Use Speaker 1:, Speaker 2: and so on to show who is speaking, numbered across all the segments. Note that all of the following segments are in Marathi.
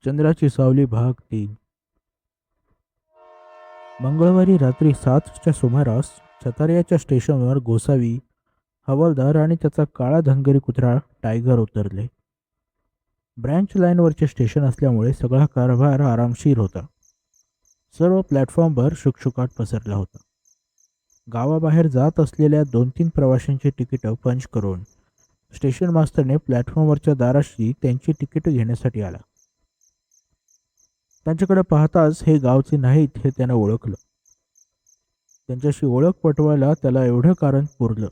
Speaker 1: चंद्राची सावली भाग 3. मंगळवारी रात्री 7च्या सुमारास छतारियाच्या स्टेशनवर गोसावी, हवालदार आणि त्याचा काळा धनगरी कुत्रा टायगर उतरले. ब्रँच लाईनवरचे स्टेशन असल्यामुळे सगळा कारभार आरामशीर होता. सर्व प्लॅटफॉर्मवर शुकशुकाट पसरला होता. गावाबाहेर जात असलेल्या 2-3 प्रवाशांची तिकीटं पंच करून स्टेशन मास्तरने प्लॅटफॉर्मवरच्या दाराशी त्यांची तिकीटं घेण्यासाठी आला. त्यांच्याकडे पाहताच हे गावचे नाहीत हे त्यानं ओळखलं. त्यांच्याशी ओळख पटवायला त्याला एवढं कारण पुरलं.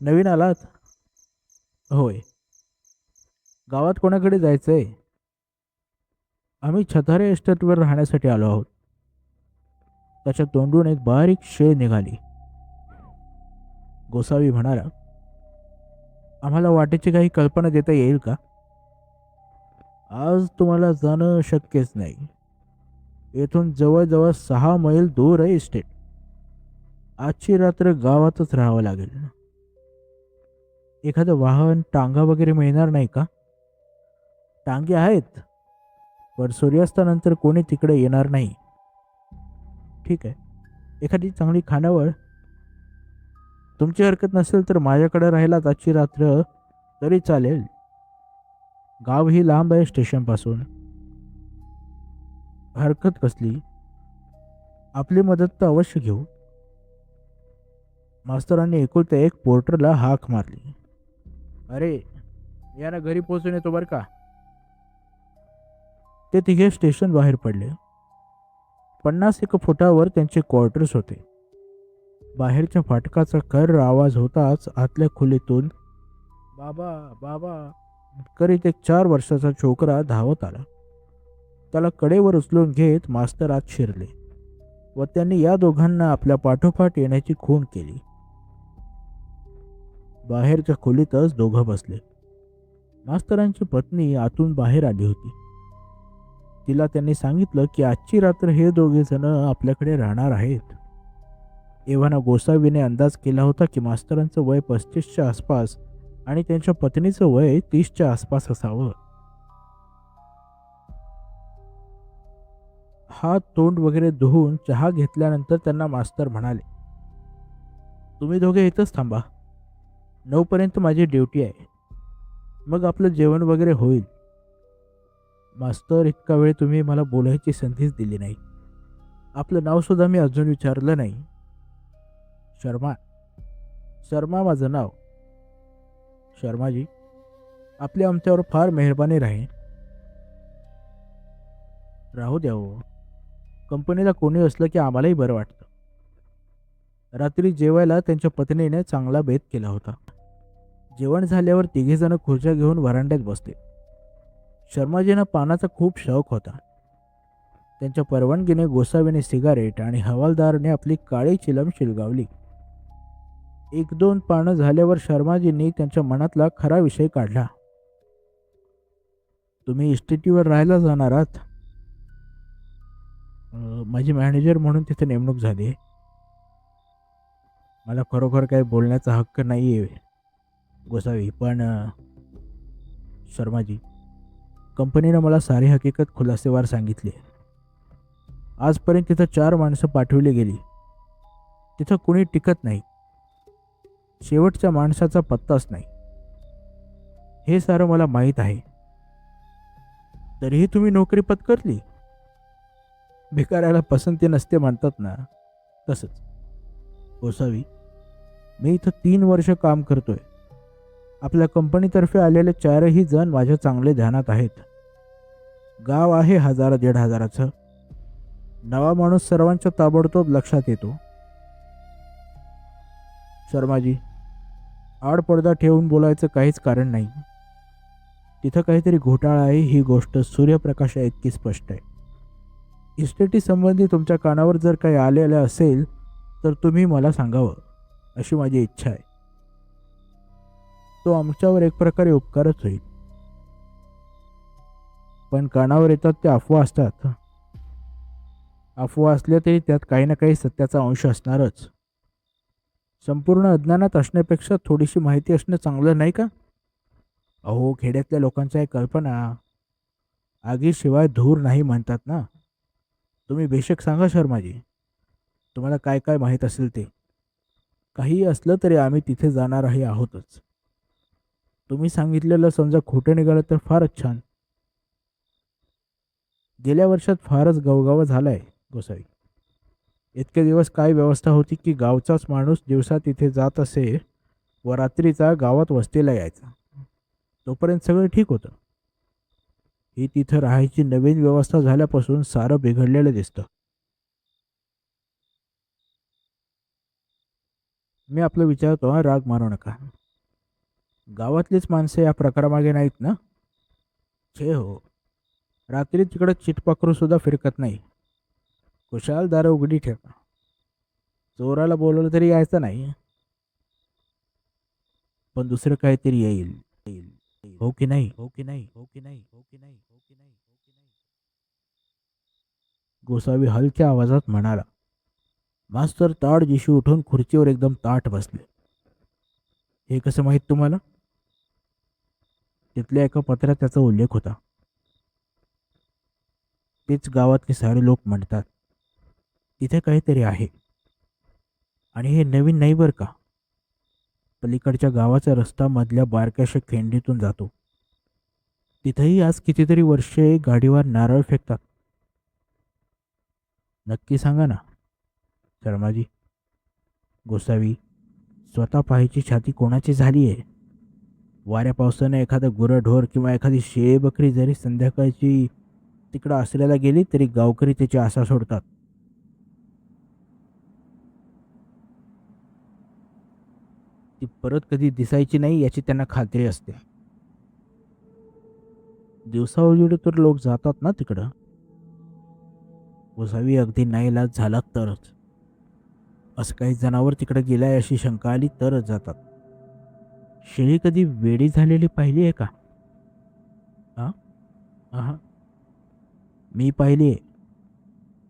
Speaker 1: नवीन आलात? होय. गावात कोणाकडे जायचंय? आम्ही छतारे एस्टेटवर राहण्यासाठी आलो आहोत. त्याच्या तोंडून एक बारीक शेळ निघाली. गोसावी म्हणाला, आम्हाला वाटेची काही कल्पना देता येईल का? आज तुम्हाला जाणं शक्यच नाही. येथून जवळजवळ 6 मैल दूर आहे इस्टेट. आजची रात्र गावातच राहावं लागेल. एखादं वाहन, टांगा वगैरे मिळणार नाही का? टांगे आहेत, पण सूर्यास्तानंतर कोणी तिकडे येणार नाही. ठीक आहे, एखादी चांगली खानावळ. तुमची हरकत नसेल तर माझ्याकडे राहिलात आजची रात्र तरी चालेल. गाव ही लांब आहे स्टेशनपासून. हरकत कसली? आपली मदत तर अवश्य घेऊ. मास्तरांनी एकुलत्या एक पोर्टरला हाक मारली. अरे, यानं घरी पोहोचून येतो बरं का. ते तिघे स्टेशन बाहेर पडले. 50 फुटावर त्यांचे क्वार्टर्स होते. बाहेरच्या फाटकाचा कर आवाज होताच आतल्या खोलीतून बाबा बाबा करीत एक 4 वर्षाचा छोकरा धावत आला. त्याला कडेवर उचलून घेत मास्तर आत शिरले व त्यांनी या दोघांना आपल्या पाठोपाठ येण्याची खूण केली. बाहेरच्या खोलीतच दोघं बसले. मास्तरांची पत्नी आतून बाहेर आली होती. तिला त्यांनी सांगितलं की आजची रात्र हे दोघे जण आपल्याकडे राहणार आहेत. एव्हाना गोसावीने अंदाज केला होता की मास्तरांचं वय 35च्या आसपास आणि त्यांच्या पत्नीचं वय 30च्या आसपास असावं. हात तोंड वगैरे धुवून चहा घेतल्यानंतर त्यांना मास्तर म्हणाले, तुम्ही दोघे इथंच थांबा. 9 पर्यंत माझी ड्युटी आहे. मग आपलं जेवण वगैरे होईल. मास्तर, इतका वेळ तुम्ही मला बोलायची संधीच दिली नाही. आपलं नाव सुद्धा मी अजून विचारलं नाही. शर्मा. शर्मा माझं नाव. शर्माजी, आपली आमच्यावर फार मेहरबानी राहील. राहू द्या हो. कंपनीला कोणी असलं की आम्हालाही बरं वाटतं. रात्री जेवायला त्यांच्या पत्नीने चांगला बेत केला होता. जेवण झाल्यावर तिघेजण खुर्च्या घेऊन व्हरांड्यात बसले. शर्माजींना पानाचा खूप शौक होता. त्यांच्या परवानगीने गोसावीने सिगारेट आणि हवालदारने आपली काळी चिलम शिलगावली. 1-2 पानं झाल्यावर शर्माजींनी त्यांच्या मनातला खरा विषय काढला. तुम्ही इस्टेटीवर राहायला जाणार आहात? माझी मॅनेजर म्हणून तिथे नेमणूक झाली आहे. मला खरोखर काही बोलण्याचा हक्क नाही आहे गोसावी, पण शर्माजी, कंपनीनं मला सारी हकीकत खुलासेवार सांगितली. आजपर्यंत तिथं 4 माणसं पाठवली गेली. तिथं कुणी टिकत नाही. शेवटच्या माणसाचा पत्ताच नाही. हे सारं मला माहीत आहे. तरीही तुम्ही नोकरी पत्करली. भिकाऱ्याला पसंती नसते म्हणतात ना, तसंच. गोसावी, मी इथं 3 वर्ष काम करतोय. आपल्या कंपनीतर्फे आलेले 4ही जण माझ्या चांगले ध्यानात आहेत. गाव आहे 1000-1500 हजाराचं. नवा माणूस सर्वांच्या ताबडतोब लक्षात येतो. शर्माजी, आडपडदा ठेवून बोलायचं काहीच कारण नाही. तिथं काहीतरी घोटाळा आहे, ही गोष्ट सूर्यप्रकाशा इतकी स्पष्ट आहे. इस्टेटी संबंधी तुमच्या कानावर जर काही आलेलं असेल तर तुम्ही मला सांगावं, अशी माझी इच्छा आहे. तो आमच्यावर एक प्रकारे उपकारच होईल. पण कानावर येतात ते अफवा असतात. अफवा असल्या तरी त्यात काही ना काही सत्याचा अंश असणारच. संपूर्ण अज्ञानात असण्यापेक्षा थोडीशी माहिती असणं चांगलं नाही का? अहो, खेड्यातल्या लोकांच्या एक कल्पना आगीशिवाय धूर नाही म्हणतात ना. तुम्ही बेशक सांगा शर्माजी, तुम्हाला काय काय माहीत असेल ते. काहीही असलं तरी आम्ही तिथे जाणारही आहोतच. तुम्ही सांगितलेलं समजा खोटं निघालं तर फारच छान. गेल्या वर्षात फारच गवगवा झालाय गोसावी. इतके दिवस काय व्यवस्था होती की गावचाच माणूस दिवसा तिथे जात असे व रात्रीचा गावात वस्तीला यायचा. तोपर्यंत सगळं ठीक होतं. ही तिथं राहायची नवीन व्यवस्था झाल्यापासून सारं बिघडलेलं दिसतं. मी आपलं विचारतो हा, राग मारू नका. गावातलीच माणसं या प्रकारामागे नाहीत ना? छे हो. रात्री तिकडं चिटपाखरू सुद्धा फिरकत नाही. कुशाल दारं उघडी ठेवा. चोराला बोलवलं तरी यायचं नाही. पण दुसरं काहीतरी येईल. येईल. हो की नाही? हो की नाही? हो की नाही? हो की नाही? हो की नाही? हो की नाही? गोसावी हलक्या आवाजात म्हणाला. मास्तर ताडदिशी उठून खुर्चीवर एकदम ताठ बसले. हे कसं माहीत तुम्हाला? तिथल्या एका पत्रात त्याचा उल्लेख होता. तेच गावातले सारे लोक म्हणतात. तिथे काहीतरी आहे. आणि हे नवीन नाही बरं का. पलीकडच्या गावाचा रस्ता मधल्या बारक्याशा खिंडीतून जातो. तिथेही आज कितीतरी वर्षे गाडीवर नारळ फेकतात. नक्की सांगा ना शर्माजी. गोसावी, स्वतः पाहायची छाती कोणाची झाली आहे? वाऱ्या पावसाने एखादं गुरंढोर किंवा एखादी शेळी बकरी जरी संध्याकाळची तिकडं आसऱ्याला गेली तरी गावकरी त्याची आशा सोडतात. ती परत कधी दिसायची नाही याची त्यांना खात्री असते. दिवसाउजेडी तर लोक जातात ना तिकडं. गोसावी अगदी नाईलाज झाला तरच. असं काही जनावर तिकडे गेलाय अशी शंका आली तरच जातात. शेळी कधी वेडी झालेली पाहिली आहे का? हा हा, मी पाहिली आहे.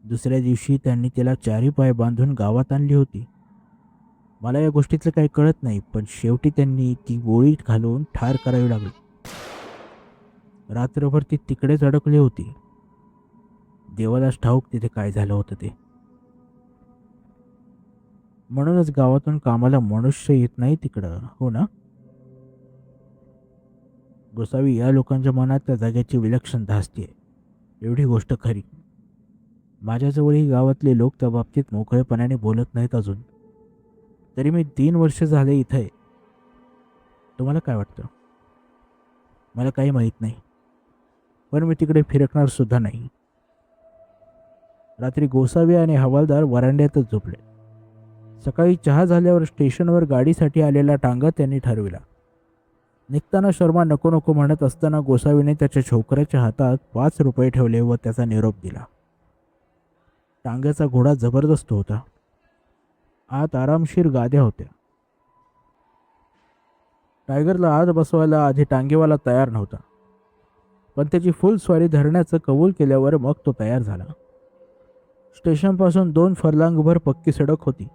Speaker 1: दुसऱ्या दिवशी त्यांनी त्याला चारी पाय बांधून गावात आणली होती. मला या गोष्टीतलं काही कळत नाही, पण शेवटी त्यांनी ती गोळीत घालून ठार करावी लागली. रात्रभर ती तिकडेच अडकली होती. देवालाच ठाऊक तिथे काय झालं होतं ते. म्हणूनच गावातून कामाला मनुष्य येत नाही तिकडं, हो ना? गोसावी, या लोकांच्या मनात त्या जागेची विलक्षण धास्ती आहे. एवढी गोष्ट खरी. माझ्याजवळही गावातले लोक त्या बाबतीत मोकळेपणाने बोलत नाहीत अजून. तरी मी 3 वर्ष झाले इथं आहे. तुम्हाला काय वाटतं? मला काही माहीत नाही, पण मी तिकडे फिरकणार सुद्धा नाही. रात्री गोसावी आणि हवालदार वरांड्यातच झोपले. सकाळी चहा झाल्यावर स्टेशनवर गाडीसाठी आलेला टांगा त्यांनी ठरविला. निघताना शर्मा नको नको म्हणत असताना गोसावीने त्याच्या छोकऱ्याच्या हातात 5 रुपये ठेवले व त्याचा निरोप दिला. टांग्याचा घोडा जबरदस्त होता. आत आरामशीर गाद्या होत्या. टायगरला आत बसवायला आधी टांगेवाला तयार नव्हता, पण त्याची फुल स्वारी धरण्याचं कबूल केल्यावर मग तो तयार झाला. स्टेशनपासून 2 फर्लांगभर पक्की सडक होती.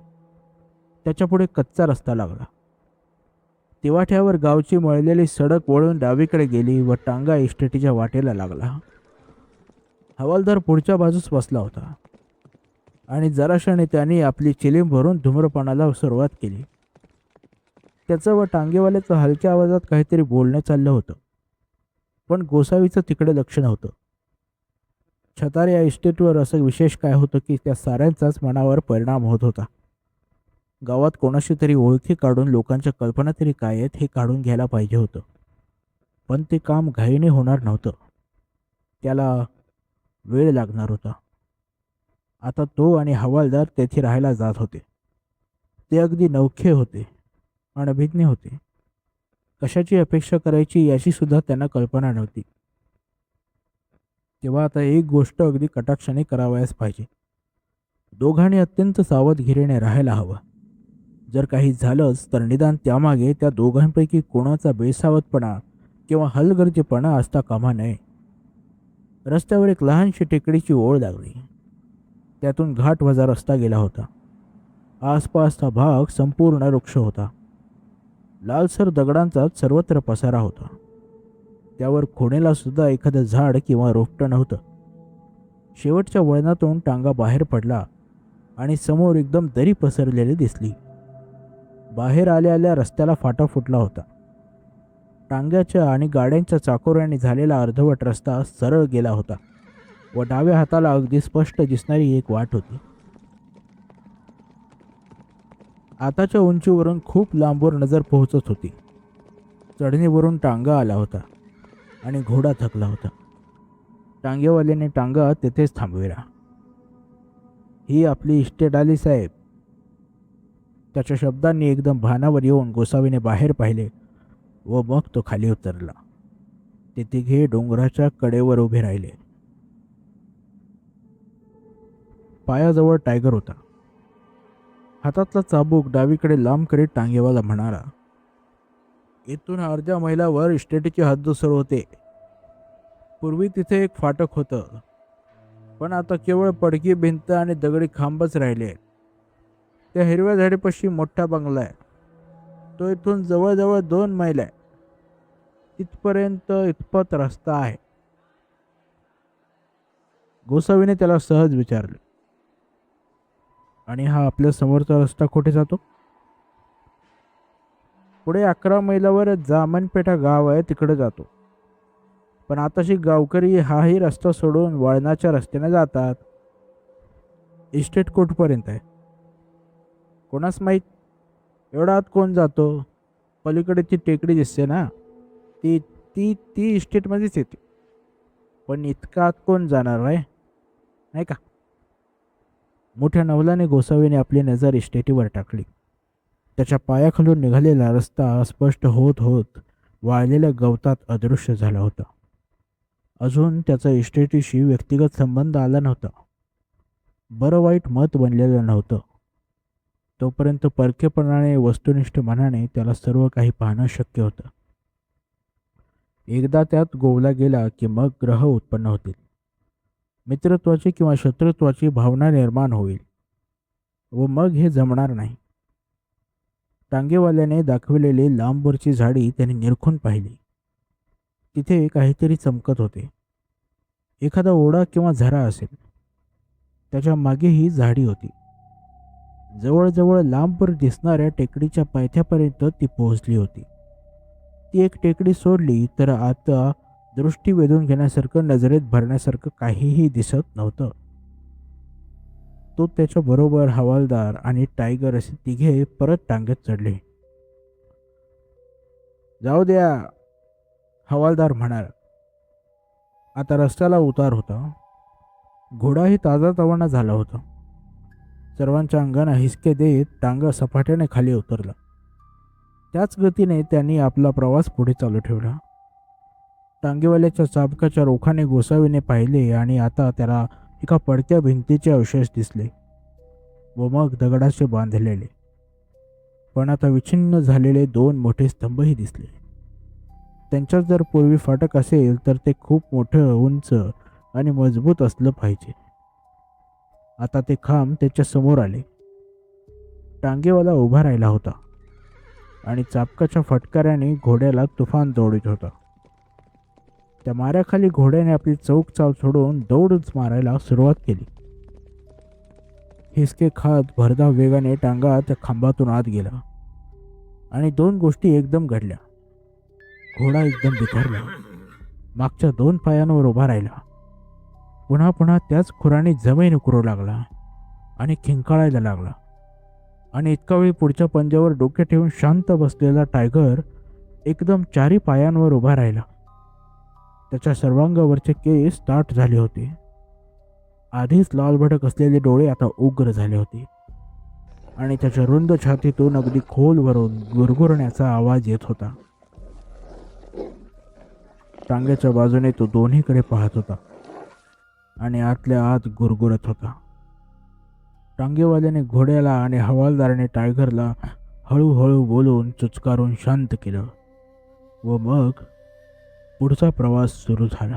Speaker 1: त्याच्यापुढे कच्चा रस्ता लागला. तिवाठ्यावर गावची मळलेली सडक वळून डावीकडे गेली व टांगा इस्टेटीच्या वाटेला लागला. हवालदार पुढच्या बाजूस बसला होता आणि जराशाने त्यांनी आपली चिलीम भरून धूम्रपानाला सुरुवात केली. त्याचं व टांगेवाल्याचं हलक्या आवाजात काहीतरी बोलणं चाललं होतं, पण गोसावीचं तिकडे लक्ष नव्हतं. छतार या इस्टेटवर असं विशेष काय होतं की त्या साऱ्यांचाच मनावर परिणाम होत होता. गावात कोणाशी तरी ओळखी काढून लोकांच्या कल्पना तरी काय आहेत हे काढून घ्यायला पाहिजे होतं, पण ते काम घाईने होणार नव्हतं. त्याला वेळ लागणार होता. आता तो आणि हवालदार तेथे राहायला जात होते. ते अगदी नवखे होते, अनभिज्ञ होते. कशाची अपेक्षा करायची याची सुद्धा त्यांना कल्पना नव्हती. तेव्हा आता एक गोष्ट अगदी कटाक्षाने करावयास पाहिजे. दोघांनी अत्यंत सावधगिरीने राहायला हवं. जर काही झालंच तर निदान त्यामागे त्या दोघांपैकी कोणाचा बेसावधपणा किंवा हलगर्जीपणा असता कामा नये. रस्त्यावर एक लहानशी टेकडीची ओळ लागली. त्यातून घाटवजा रस्ता गेला होता. आसपासचा भाग संपूर्ण वृक्ष होता. लालसर दगडांचा सर्वत्र पसारा होता. त्यावर खोडेला सुद्धा एखादं झाड किंवा रोपटं नव्हतं. शेवटच्या वळणातून टांगा बाहेर पडला आणि समोर एकदम दरी पसरलेली दिसली. बाहेर आल्या आल्या रस्त्याला फाटा फुटला होता. टांग्याच्या आणि गाड्यांच्या चाकोऱ्याने झालेला अर्धवट रस्ता सरळ गेला होता व डाव्या हाताला अगदी स्पष्ट दिसणारी एक वाट होती. आताच्या उंचीवरून खूप लांबवर नजर पोहोचत होती. चढणीवरून टांगा आला होता आणि घोडा थकला होता. टांगेवाल्याने टांगा तेथेच थांबविला. ही आपली इस्टेट आली साहेब. त्याच्या शब्दांनी एकदम भानावर येऊन गोसावीने बाहेर पाहिले व मग तो खाली उतरला. ते तिघे डोंगराच्या कडेवर उभे राहिले. पायाजवळ टायगर होता. हातातला चाबूक डावीकडे लांब करीत टांगेवाला म्हणाला, इथून अर्ध्या मैलावर इस्टेटीची हद्द सुरू होते. पूर्वी तिथे एक फाटक होतं, पण आता केवळ पडकी भिंत आणि दगडी खांबच राहिले. त्या हिरव्या झाडीपाशी मोठा बंगला आहे. तो इथून जवळजवळ 2 मैल आहे. तिथपर्यंत इतपत रस्ता आहे. गोसावीने त्याला सहज विचारले, आणि हा आपल्या समोरचा रस्ता कुठे जातो? पुढे 11 मैलावर जामनपेठा गाव आहे, तिकडे जातो. पण आताशी गावकरी हाही रस्ता सोडून वळणाच्या रस्त्याने जातात. इस्टेट कुठपर्यंत आहे? कोणास माहीत. एवढा आत कोण जातो? पलीकडे ती टेकडी दिसते ना, ती ती ती इस्टेटमध्येच येते. पण इतका आत कोण जाणार आहे, नाही का? मोठ्या नवलाने गोसावीने आपली नजर इस्टेटीवर टाकली. त्याच्या पायाखालून निघालेला रस्ता स्पष्ट होत होत वाळलेल्या गवतात अदृश्य झाला होता. अजून त्याचा इस्टेटीशी व्यक्तिगत संबंध आला नव्हता. बरं वाईट मत बनलेलं नव्हतं. तोपर्यंत परकेपणाने वस्तुनिष्ठ मनाने त्याला सर्व काही पाहणं शक्य होतं. एकदा त्यात गोवला गेला की मग ग्रह उत्पन्न होतील. मित्रत्वाची किंवा शत्रुत्वाची भावना निर्माण होईल व मग हे जमणार नाही. टांगेवाल्याने दाखविलेली लांबवरची झाडी त्याने निरखून पाहिली. तिथे काहीतरी चमकत होते. एखादा ओढा किंवा झरा असेल. त्याच्या मागेही झाडी होती. जवळजवळ लांबवर दिसणाऱ्या टेकडीच्या पायथ्यापर्यंत ती पोहोचली होती. ती एक टेकडी सोडली तर आता दृष्टी वेधून घेण्यासारखं, नजरेत भरण्यासारखं काहीही दिसत नव्हतं. तो त्याच्याबरोबर हवालदार आणि टायगर असे तिघे परत टांगेत चढले. जाऊ द्या, हवालदार म्हणाला. आता रस्त्याला उतार होता. घोडाही ताजातवाना झाला होता. सर्वांच्या अंगाने हिसके देत टांगा सपाट्याने खाली उतरला. त्याच गतीने त्यांनी आपला प्रवास पुढे चालू ठेवला. टांगेवाल्याच्या चाबकाच्या रोखाने गोसावीने पाहिले आणि आता त्याला एका पडत्या भिंतीचे अवशेष दिसले व मग दगडाचे बांधलेले पण आता विच्छिन्न झालेले 2 मोठे स्तंभही दिसले. त्यांच्यात जर पूर्वी फाटक असेल तर ते खूप मोठं, उंच आणि मजबूत असलं पाहिजे. आता ते खांब त्याच्या समोर आले. टांगेवाला उभा राहिला होता आणि चाबकाच्या फटकाऱ्याने घोड्याला तुफान दौडीत होता. त्या माऱ्याखाली घोड्याने आपली चौक चाल सोडून दौडच मारायला सुरुवात केली. हिसके खात भरधाव वेगाने टांगा त्या खांबातून आत गेला आणि 2 गोष्टी एकदम घडल्या. घोडा एकदम बिथरला. मागच्या 2 पायांवर उभा राहिला. पुन्हा पुन्हा त्याच खुराने जमीन उकरू लागला आणि खिंकाळायला लागला. आणि इतका वेळ पुढच्या पंजावर डोके ठेवून शांत बसलेला टायगर एकदम 4 पायांवर उभा राहिला. त्याच्या सर्वांगावरचे केस दाट झाले होते. आधीच लालभडक असलेले डोळे आता उग्र झाले होते आणि त्याच्या रुंद छातीतून अगदी खोलवरून गुरगुरण्याचा आवाज येत होता. टांग्याच्या बाजूने तो दोन्हीकडे पाहत होता आणि आतल्या आत गुरगुरत होता. टांगेवाल्याने घोड्याला आणि हवालदाराने टायगरला हळूहळू बोलून चुचकारून शांत केलं व मग पुढचा प्रवास सुरू झाला.